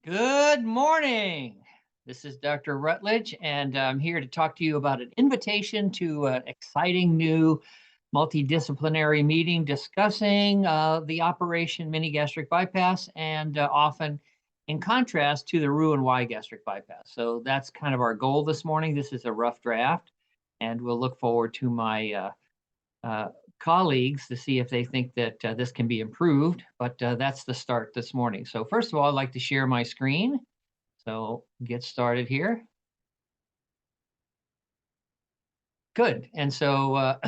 Good morning. This is Dr. Rutledge, and I'm here to talk to you about an invitation to an exciting new multidisciplinary meeting discussing the Operation Mini Gastric Bypass and often in contrast to the Roux-en-Y gastric bypass. So that's kind of our goal this morning. This is a rough draft, and we'll look forward to my uh, colleagues to see if they think that this can be improved, but that's the start this morning. So first of all, I'd like to share my screen. So get started here. Good. And so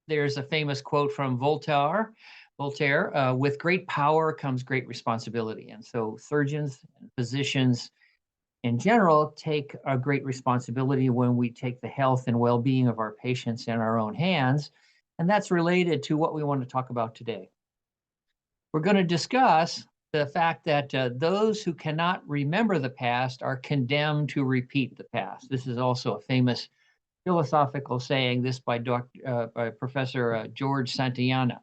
there's a famous quote from Voltaire. With great power comes great responsibility. And so surgeons and physicians in general take a great responsibility when we take the health and well-being of our patients in our own hands. And that's related to what we want to talk about today. We're going to discuss the fact that those who cannot remember the past are condemned to repeat the past. This is also a famous philosophical saying, this by Professor George Santayana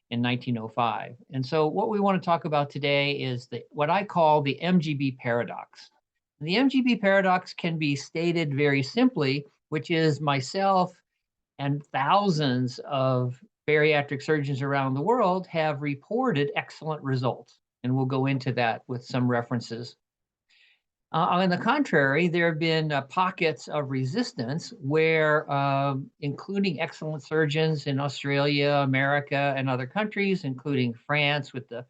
in 1905. And so what we want to talk about today is what I call the MGB paradox. The MGB paradox can be stated very simply, which is myself and thousands of bariatric surgeons around the world have reported excellent results. And we'll go into that with some references. On the contrary, there have been pockets of resistance where, including excellent surgeons in Australia, America, and other countries, including France with the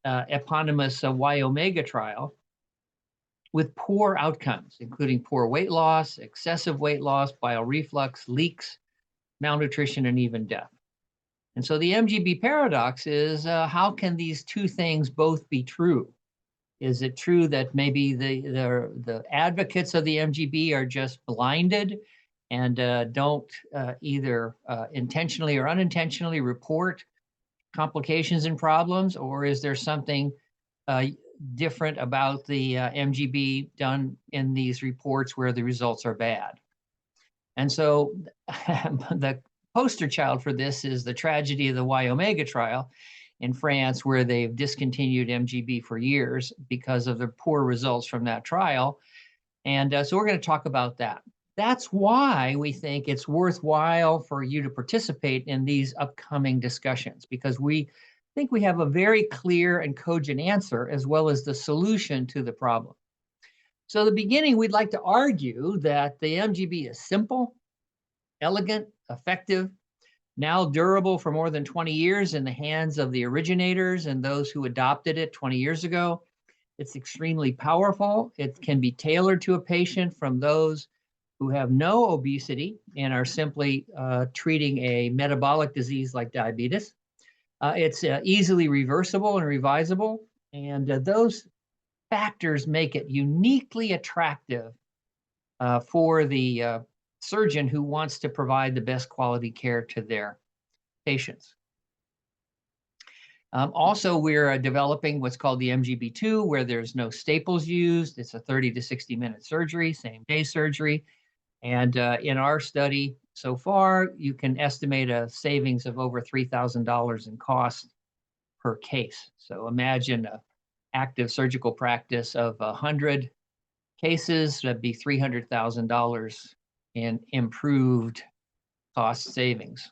eponymous Y Omega trial, with poor outcomes, including poor weight loss, excessive weight loss, bile reflux, leaks, malnutrition, and even death. And so the MGB paradox is, how can these two things both be true? Is it true that maybe the advocates of the MGB are just blinded and don't either intentionally or unintentionally report complications and problems, or is there something different about the MGB done in these reports where the results are bad? And so the poster child for this is the tragedy of the Y Omega trial in France, where they've discontinued MGB for years because of the poor results from that trial. And so we're going to talk about that. That's why we think it's worthwhile for you to participate in these upcoming discussions, because we think we have a very clear and cogent answer as well as the solution to the problem. So the beginning, we'd like to argue that the MGB is simple, elegant, effective, now durable for more than 20 years in the hands of the originators and those who adopted it 20 years ago. It's extremely powerful. It can be tailored to a patient from those who have no obesity and are simply treating a metabolic disease like diabetes. It's easily reversible and revisable, and those factors make it uniquely attractive for the surgeon who wants to provide the best quality care to their patients. Also, we're developing what's called the MGB2, where there's no staples used. It's a 30 to 60-minute surgery, same day surgery. And in our study so far, you can estimate a savings of over $3,000 in cost per case. So imagine an active surgical practice of 100 cases, that'd be $300,000 in improved cost savings.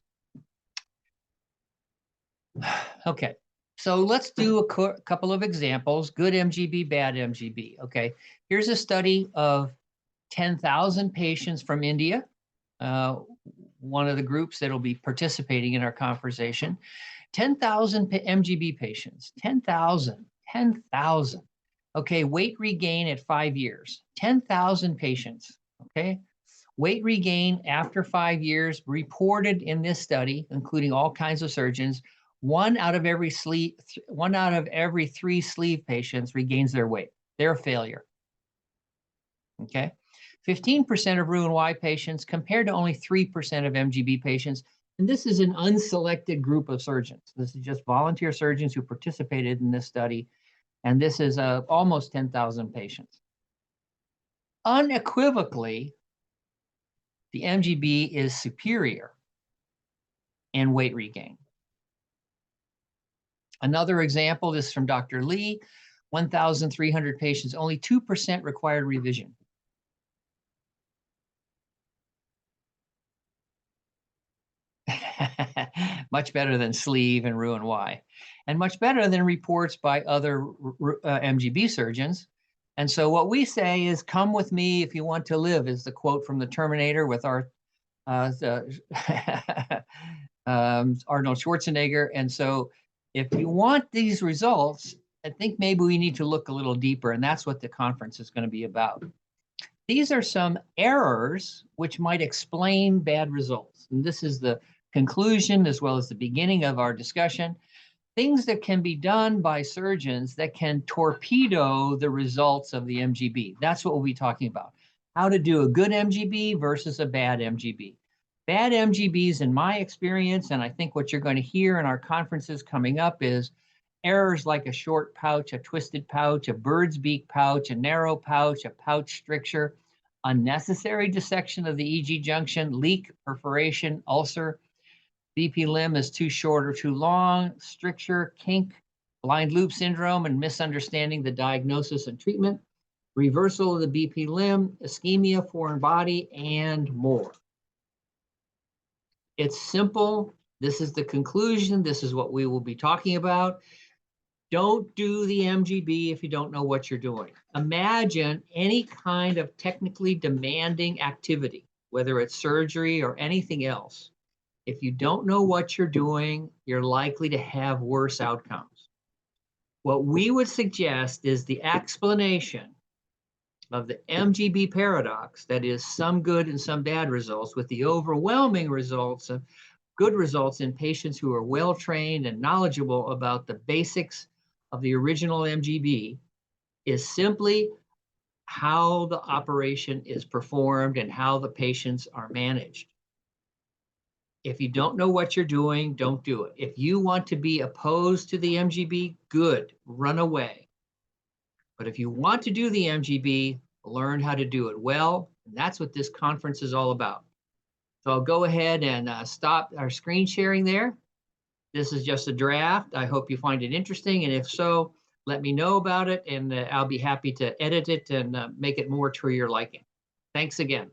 Okay, so let's do a couple of examples, good MGB, bad MGB. Okay, here's a study of 10,000 patients from India, one of the groups that will be participating in our conversation. 10,000 MGB patients, 10,000. Okay, weight regain at 5 years, 10,000 patients, okay? Weight regain after 5 years reported in this study, including all kinds of surgeons, one out of every 3 sleeve patients regains their weight. They're a failure, okay? 15% of Roux-en-Y patients compared to only 3% of MGB patients. And this is an unselected group of surgeons. This is just volunteer surgeons who participated in this study. And this is almost 10,000 patients. Unequivocally, the MGB is superior in weight regain. Another example is from Dr. Lee, 1,300 patients, only 2% required revision. Much better than Sleeve and Roux-en-Y, and much better than reports by other MGB surgeons. And so what we say is, come with me if you want to live, is the quote from the Terminator with our Arnold Schwarzenegger. And so if you want these results, I think maybe we need to look a little deeper, and that's what the conference is going to be about. These are some errors which might explain bad results. And this is the conclusion as well as the beginning of our discussion. Things that can be done by surgeons that can torpedo the results of the MGB. That's what we'll be talking about. How to do a good MGB versus a bad MGB. Bad MGBs, in my experience, and I think what you're going to hear in our conferences coming up, is errors like a short pouch, a twisted pouch, a bird's beak pouch, a narrow pouch, a pouch stricture, unnecessary dissection of the EG junction, leak, perforation, ulcer, BP limb is too short or too long, stricture, kink, blind loop syndrome, and misunderstanding the diagnosis and treatment, reversal of the BP limb, ischemia, foreign body, and more. It's simple. This is the conclusion. This is what we will be talking about. Don't do the MGB if you don't know what you're doing. Imagine any kind of technically demanding activity, whether it's surgery or anything else. If you don't know what you're doing, you're likely to have worse outcomes. What we would suggest is the explanation of the MGB paradox, that is, some good and some bad results, with the overwhelming results of good results in patients who are well trained and knowledgeable about the basics of the original MGB, is simply how the operation is performed and how the patients are managed. If you don't know what you're doing, don't do it. If you want to be opposed to the MGB, good, run away. But if you want to do the MGB, learn how to do it well. And that's what this conference is all about. So I'll go ahead and stop our screen sharing there. This is just a draft. I hope you find it interesting. And if so, let me know about it, and I'll be happy to edit it and make it more to your liking. Thanks again.